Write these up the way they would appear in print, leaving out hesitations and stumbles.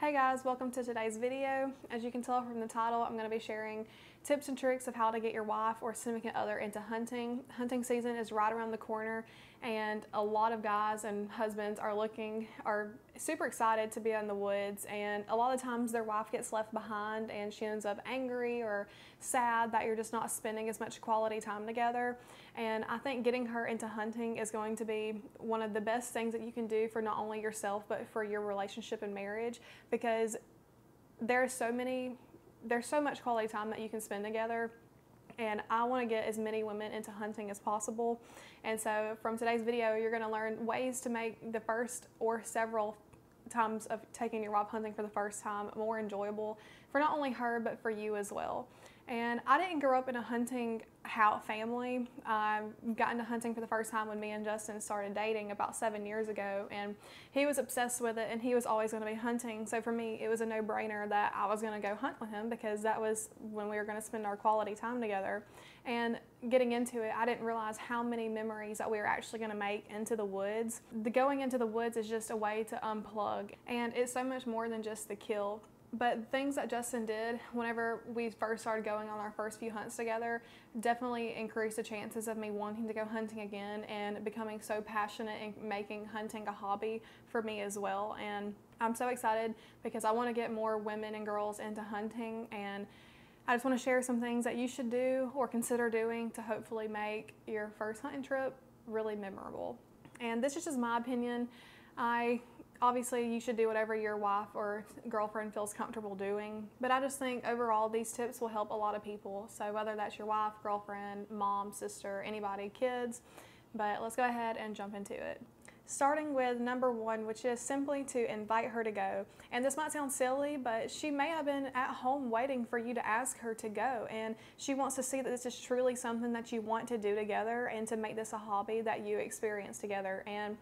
Hey guys, welcome to today's video. As you can tell from the title, I'm going to be sharing tips and tricks of how to get your wife or significant other into hunting. Hunting season is right around the corner, and a lot of guys and husbands are super excited to be in the woods, and a lot of times their wife gets left behind and she ends up angry or sad that you're just not spending as much quality time together. And I think getting her into hunting is going to be one of the best things that you can do for not only yourself but for your relationship and marriage, because there's so much quality time that you can spend together, and I want to get as many women into hunting as possible. And so from today's video, you're going to learn ways to make the first or several times of taking your wife hunting for the first time more enjoyable for not only her but for you as well. And I didn't grow up in a hunting family. I got into hunting for the first time when me and Justin started dating about 7 years ago, and he was obsessed with it and he was always going to be hunting. So for me, it was a no-brainer that I was going to go hunt with him because that was when we were going to spend our quality time together. And getting into it, I didn't realize how many memories that we were actually going to make into the woods. The going into the woods is just a way to unplug, and it's so much more than just the kill. But things that Justin did whenever we first started going on our first few hunts together definitely increased the chances of me wanting to go hunting again and becoming so passionate and making hunting a hobby for me as well. And I'm so excited because I want to get more women and girls into hunting, and I just want to share some things that you should do or consider doing to hopefully make your first hunting trip really memorable. And this is just my opinion. Obviously, you should do whatever your wife or girlfriend feels comfortable doing, but I just think overall these tips will help a lot of people. So whether that's your wife, girlfriend, mom, sister, anybody, kids, but let's go ahead and jump into it. Starting with number one, which is simply to invite her to go. And this might sound silly, but she may have been at home waiting for you to ask her to go, and she wants to see that this is truly something that you want to do together and to make this a hobby that you experience together. And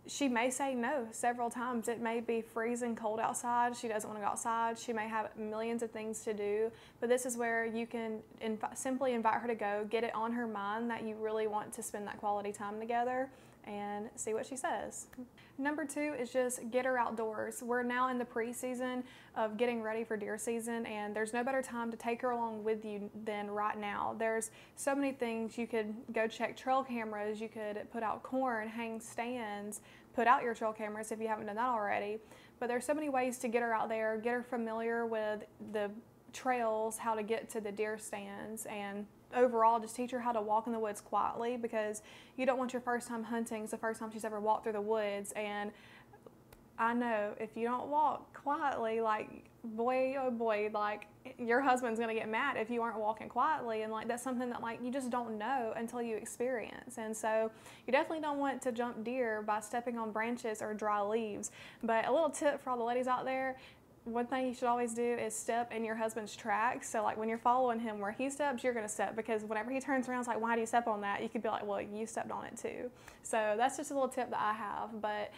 she may say no several times. It may be freezing cold outside. She doesn't want to go outside. She may have millions of things to do, but this is where you can simply invite her to go, get it on her mind that you really want to spend that quality time together, and see what she says. Number two is just get her outdoors. We're now in the pre-season of getting ready for deer season, and there's no better time to take her along with you than right now. There's so many things. You could go check trail cameras, you could put out corn, hang stands, put out your trail cameras if you haven't done that already. But there's so many ways to get her out there, get her familiar with the trails, how to get to the deer stands, and overall just teach her how to walk in the woods quietly, because you don't want your first time hunting, it's the first time she's ever walked through the woods. And I know if you don't walk quietly, like, boy oh boy, like, your husband's gonna get mad if you aren't walking quietly, and like that's something that like you just don't know until you experience. And so you definitely don't want to jump deer by stepping on branches or dry leaves. But a little tip for all the ladies out there: one thing you should always do is step in your husband's tracks. So like when you're following him where he steps, you're gonna step, because whenever he turns around, it's like, why do you step on that? You could be like, well, you stepped on it too. So that's just a little tip that I have. But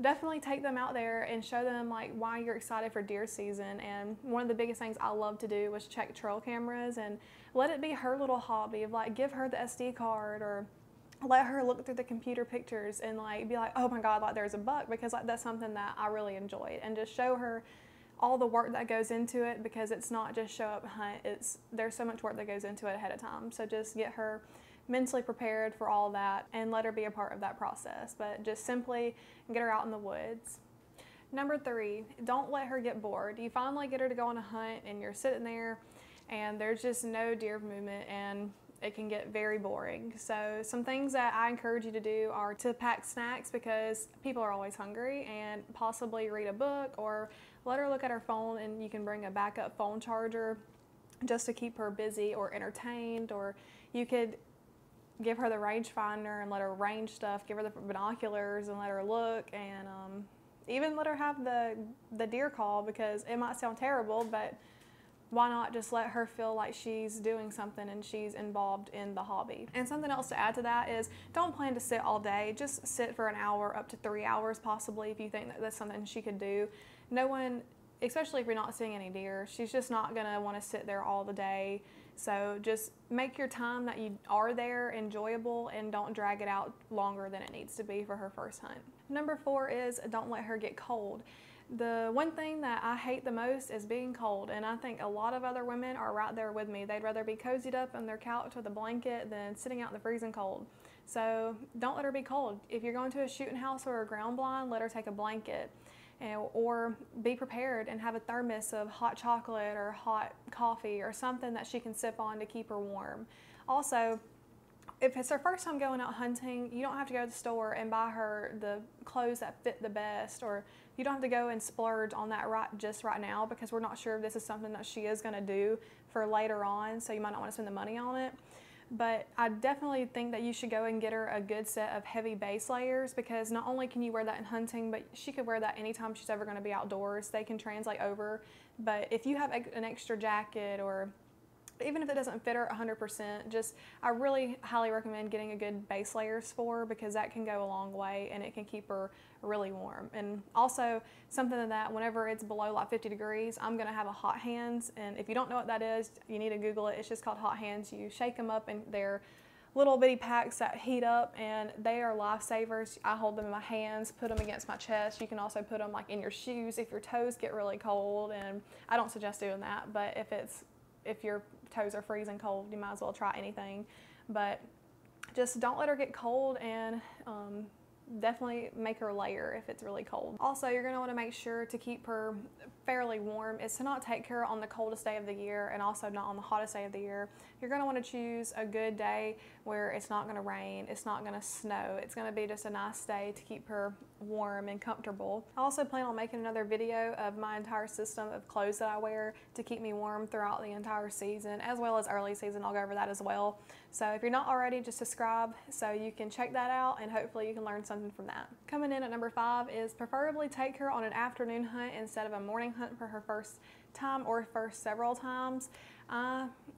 definitely take them out there and show them like why you're excited for deer season. And one of the biggest things I love to do was check trail cameras, and let it be her little hobby of like, give her the SD card or let her look through the computer pictures and like be like, oh my God, like there's a buck, because like that's something that I really enjoyed. And just show her all the work that goes into it, because it's not just show up hunt, there's so much work that goes into it ahead of time. So just get her mentally prepared for all that and let her be a part of that process, but just simply get her out in the woods. Number three, don't let her get bored. You finally get her to go on a hunt and you're sitting there and there's just no deer movement, and it can get very boring. So some things that I encourage you to do are to pack snacks, because people are always hungry, and possibly read a book or let her look at her phone, and you can bring a backup phone charger just to keep her busy or entertained. Or you could give her the rangefinder and let her range stuff, give her the binoculars and let her look, and even let her have the deer call, because it might sound terrible, but why not just let her feel like she's doing something and she's involved in the hobby. And something else to add to that is, don't plan to sit all day. Just sit for an hour up to 3 hours possibly, if you think that that's something she could do. No one, especially if you're not seeing any deer, she's just not gonna want to sit there all the day. So just make your time that you are there enjoyable, and don't drag it out longer than it needs to be for her first hunt. Number four is don't let her get cold. The one thing that I hate the most is being cold, and I think a lot of other women are right there with me. They'd rather be cozied up on their couch with a blanket than sitting out in the freezing cold. So don't let her be cold. If you're going to a shooting house or a ground blind, let her take a blanket. Or be prepared and have a thermos of hot chocolate or hot coffee or something that she can sip on to keep her warm. Also, if it's her first time going out hunting, you don't have to go to the store and buy her the clothes that fit the best, or you don't have to go and splurge on that just right now, because we're not sure if this is something that she is going to do for later on, so you might not want to spend the money on it. But I definitely think that you should go and get her a good set of heavy base layers, because not only can you wear that in hunting, but she could wear that anytime she's ever going to be outdoors. They can translate over. But if you have an extra jacket, or even if it doesn't fit her 100%, I really highly recommend getting a good base layers for her, because that can go a long way and it can keep her really warm. And also something that whenever it's below like 50 degrees, I'm gonna have a hot hands. And if you don't know what that is, you need to Google it. It's just called hot hands. You shake them up and they're little bitty packs that heat up, and they are lifesavers. I hold them in my hands, put them against my chest. You can also put them like in your shoes if your toes get really cold, and I don't suggest doing that, but if your toes are freezing cold, you might as well try anything. But just don't let her get cold, and definitely make her layer if it's really cold. Also, you're going to want to make sure to keep her fairly warm is to not take her on the coldest day of the year and also not on the hottest day of the year. You're going to want to choose a good day where it's not going to rain, it's not going to snow, it's going to be just a nice day to keep her warm and comfortable. I also plan on making another video of my entire system of clothes that I wear to keep me warm throughout the entire season, as well as early season. I'll go over that as well. So if you're not already, just subscribe so you can check that out, and hopefully you can learn something from that. Coming in at number 5 is preferably take her on an afternoon hunt instead of a morning hunt for her first time or first several times.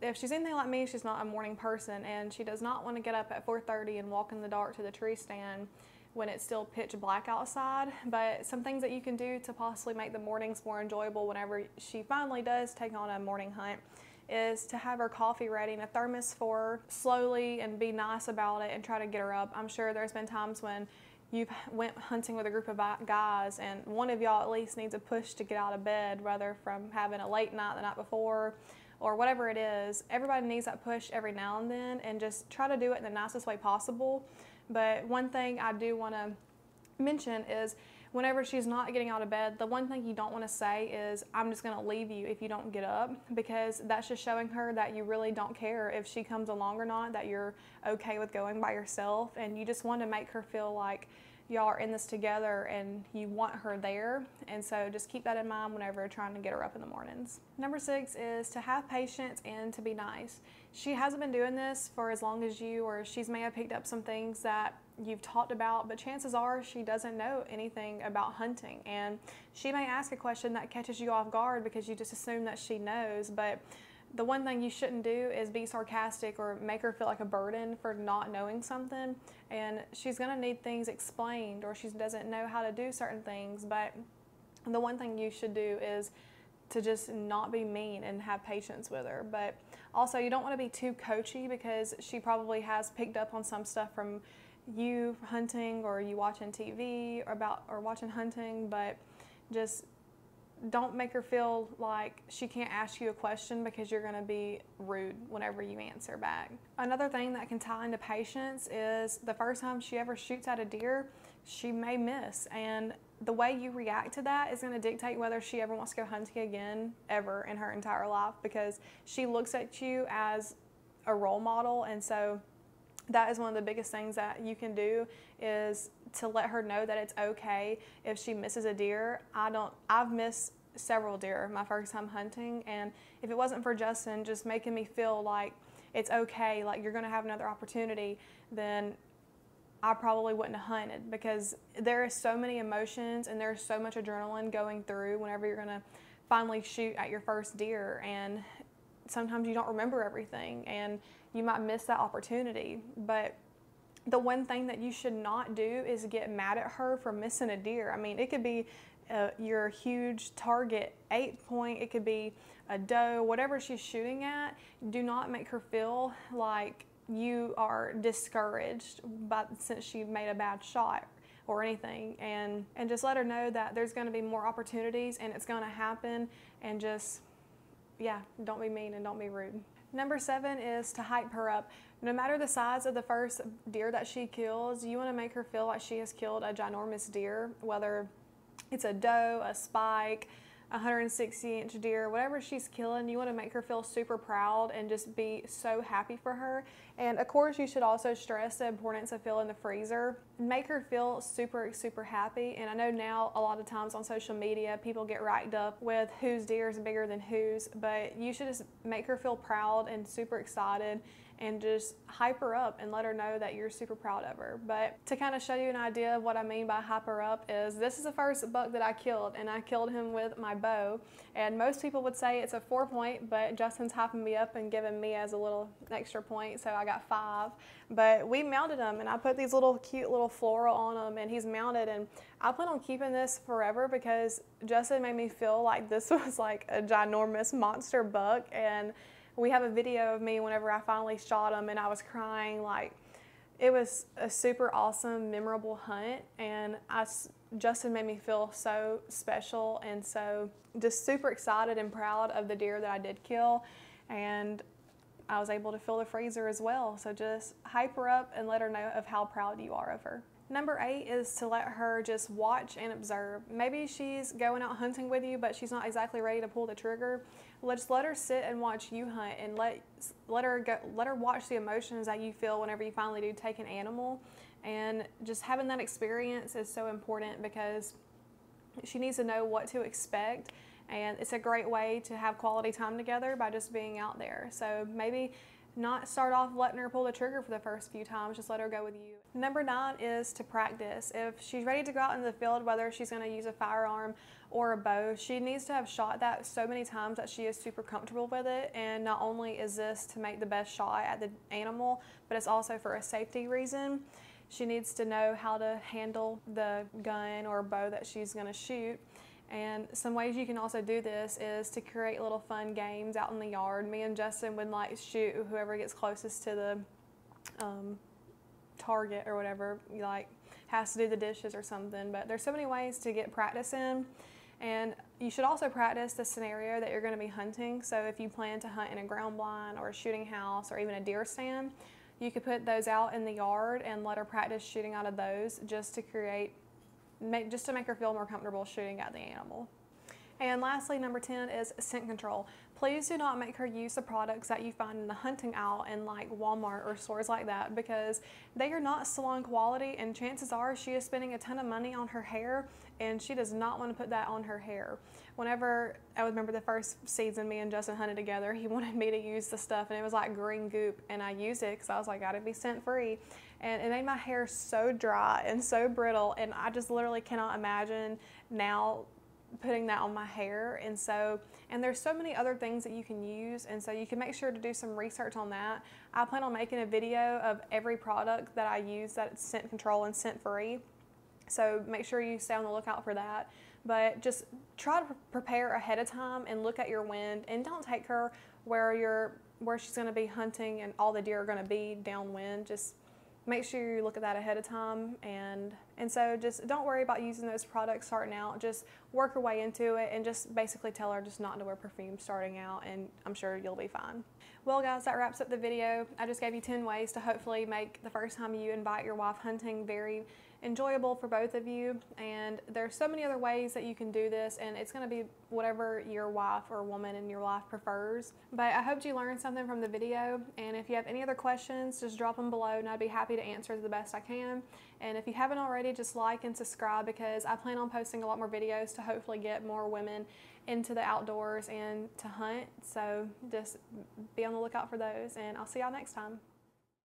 If she's anything like me, she's not a morning person, and she does not want to get up at 4:30 and walk in the dark to the tree stand when it's still pitch black outside. But some things that you can do to possibly make the mornings more enjoyable whenever she finally does take on a morning hunt is to have her coffee ready in a thermos for her slowly, and be nice about it and try to get her up. I'm sure there's been times when you've went hunting with a group of guys and one of y'all at least needs a push to get out of bed, whether from having a late night the night before or whatever it is. Everybody needs that push every now and then, and just try to do it in the nicest way possible. But one thing I do want to mention is whenever she's not getting out of bed, the one thing you don't want to say is, I'm just going to leave you if you don't get up, because that's just showing her that you really don't care if she comes along or not, that you're okay with going by yourself, and you just want to make her feel like y'all are in this together and you want her there. And so just keep that in mind whenever you're trying to get her up in the mornings. Number 6 is to have patience and to be nice. She hasn't been doing this for as long as you, or she's may have picked up some things that you've talked about, but chances are she doesn't know anything about hunting, and she may ask a question that catches you off guard because you just assume that she knows. But the one thing you shouldn't do is be sarcastic or make her feel like a burden for not knowing something, and she's going to need things explained, or she doesn't know how to do certain things. But the one thing you should do is to just not be mean and have patience with her. But also, you don't want to be too coachy, because she probably has picked up on some stuff from you hunting, or you watching TV or watching hunting. But just don't make her feel like she can't ask you a question because you're going to be rude whenever you answer back. Another thing that can tie into patience is the first time she ever shoots at a deer, she may miss, and the way you react to that is going to dictate whether she ever wants to go hunting again ever in her entire life, because she looks at you as a role model. And so that is one of the biggest things that you can do, is to let her know that it's okay if she misses a deer. I've missed several deer my first time hunting, and if it wasn't for Justin just making me feel like it's okay, like you're going to have another opportunity, then I probably wouldn't have hunted, because there is so many emotions and there's so much adrenaline going through whenever you're going to finally shoot at your first deer, and sometimes you don't remember everything and you might miss that opportunity. But the one thing that you should not do is get mad at her for missing a deer. I mean, it could be your huge target 8-point, it could be a doe, whatever she's shooting at. Do not make her feel like you are discouraged since she made a bad shot. or anything, and just let her know that there's going to be more opportunities and it's going to happen, and just, yeah, don't be mean and don't be rude. Number 7 is to hype her up. No matter the size of the first deer that she kills, you want to make her feel like she has killed a ginormous deer, whether it's a doe, a spike, 160-inch deer, whatever she's killing. You want to make her feel super proud and just be so happy for her. And of course, you should also stress the importance of filling the freezer. Make her feel super, super happy. And I know now a lot of times on social media, people get racked up with whose deer is bigger than whose, but you should just make her feel proud and super excited, and just hype her up and let her know that you're super proud of her. But to kind of show you an idea of what I mean by hype her up is, this is the first buck that I killed, and I killed him with my bow. And most people would say it's a 4-point, but Justin's hyping me up and giving me as a little extra point, so I got 5. But we mounted him, and I put these little cute little floral on him, and he's mounted, and I plan on keeping this forever because Justin made me feel like this was like a ginormous monster buck. And we have a video of me whenever I finally shot him, and I was crying. Like, it was a super awesome, memorable hunt, and Justin made me feel so special and so just super excited and proud of the deer that I did kill. And I was able to fill the freezer as well. So just hype her up and let her know of how proud you are of her. Number 8 is to let her just watch and observe. Maybe she's going out hunting with you, but she's not exactly ready to pull the trigger. Just let her sit and watch you hunt, and let her watch the emotions that you feel whenever you finally do take an animal. And just having that experience is so important because she needs to know what to expect. And it's a great way to have quality time together by just being out there. So maybe not start off letting her pull the trigger for the first few times, just let her go with you. Number 9 is to practice. If she's ready to go out into the field, whether she's going to use a firearm or a bow, she needs to have shot that so many times that she is super comfortable with it. And not only is this to make the best shot at the animal, but it's also for a safety reason. She needs to know how to handle the gun or bow that she's going to shoot. And some ways you can also do this is to create little fun games out in the yard. Me and Justin would like shoot whoever gets closest to the target or whatever, like has to do the dishes or something. But there's so many ways to get practice in. And you should also practice the scenario that you're going to be hunting. So if you plan to hunt in a ground blind or a shooting house or even a deer stand, you could put those out in the yard and let her practice shooting out of those just to make her feel more comfortable shooting at the animal. And lastly, number 10 is scent control. Please do not make her use the products that you find in the hunting aisle in like Walmart or stores like that, because they are not salon quality, and chances are she is spending a ton of money on her hair, and she does not want to put that on her hair. Whenever, I remember the first season me and Justin hunted together, he wanted me to use the stuff, and it was like green goop, and I used it because I was like, gotta be scent free. And it made my hair so dry and so brittle, and I just literally cannot imagine now putting that on my hair. And there's so many other things that you can use, and so you can make sure to do some research on that. I plan on making a video of every product that I use that's scent control and scent free, so make sure you stay on the lookout for that. But just try to prepare ahead of time and look at your wind, and don't take her where she's going to be hunting and all the deer are going to be downwind. Just make sure you look at that ahead of time, and so just don't worry about using those products starting out. Just work your way into it, and just basically tell her just not to wear perfume starting out, and I'm sure you'll be fine. Well guys, that wraps up the video. I just gave you 10 ways to hopefully make the first time you invite your wife hunting very enjoyable for both of you, and there's so many other ways that you can do this, and it's going to be whatever your wife or woman in your life prefers. But I hope you learned something from the video, and if you have any other questions, just drop them below and I'd be happy to answer the best I can. And if you haven't already, just like and subscribe, because I plan on posting a lot more videos to hopefully get more women into the outdoors and to hunt. So just be on the lookout for those, and I'll see y'all next time.